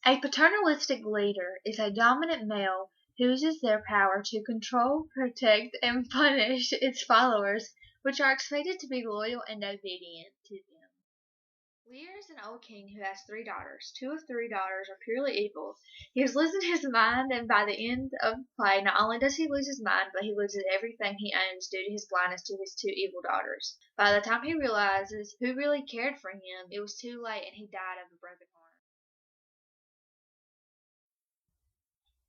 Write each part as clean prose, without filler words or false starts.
A paternalistic leader is a dominant male who uses their power to control, protect, and punish its followers, which are expected to be loyal and obedient to them. Lear is an old king who has three daughters. Two of three daughters are purely evil. He is losing his mind, and by the end of the play, not only does he lose his mind, but he loses everything he owns due to his blindness to his two evil daughters. By the time he realizes who really cared for him, it was too late, and he died of a broken heart.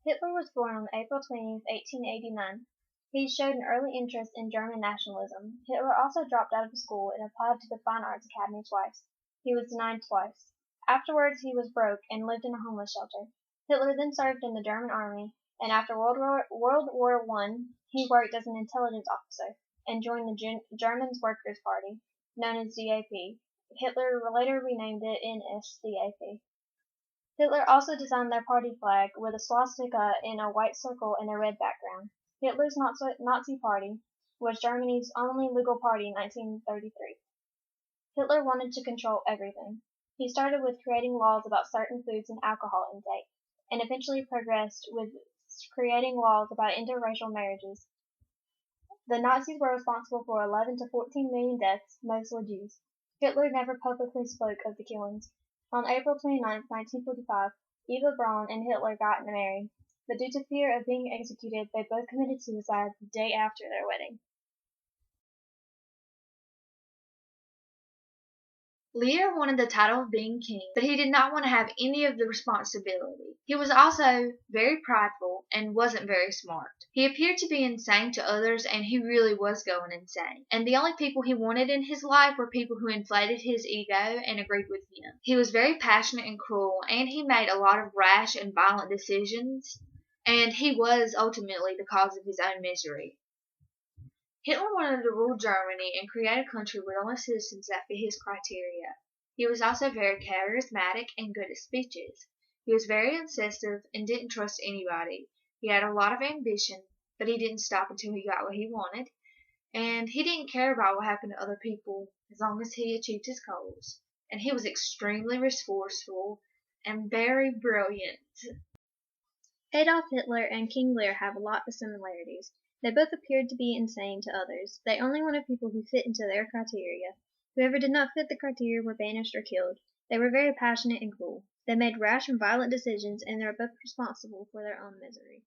Hitler was born on April 20th, 1889. He showed an early interest in German nationalism. Hitler also dropped out of school and applied to the Fine Arts Academy twice. He was denied twice. Afterwards he was broke and lived in a homeless shelter. Hitler then served in the German army, and after World War I, he worked as an intelligence officer and joined the German Workers' Party, known as DAP. Hitler later renamed it NSDAP. Hitler also designed their party flag with a swastika in a white circle and a red background. Hitler's Nazi Party was Germany's only legal party in 1933. Hitler wanted to control everything. He started with creating laws about certain foods and alcohol intake, and eventually progressed with creating laws about interracial marriages. The Nazis were responsible for 11 to 14 million deaths, mostly Jews. Hitler never publicly spoke of the killings. On April 29, 1945, Eva Braun and Hitler got married, but due to fear of being executed, they both committed suicide the day after their wedding. Lear wanted the title of being king, but he did not want to have any of the responsibility. He was also very prideful and wasn't very smart. He appeared to be insane to others, and he really was going insane. And the only people he wanted in his life were people who inflated his ego and agreed with him. He was very passionate and cruel, and he made a lot of rash and violent decisions, and he was ultimately the cause of his own misery. Hitler wanted to rule Germany and create a country with only citizens that fit his criteria. He was also very charismatic and good at speeches. He was very incisive and didn't trust anybody. He had a lot of ambition, but he didn't stop until he got what he wanted, and he didn't care about what happened to other people as long as he achieved his goals. And he was extremely resourceful and very brilliant. Adolf Hitler and King Lear have a lot of similarities. They both appeared to be insane to others. They only wanted people who fit into their criteria. Whoever did not fit the criteria were banished or killed. They were very passionate and cruel. They made rash and violent decisions, and they were both responsible for their own misery.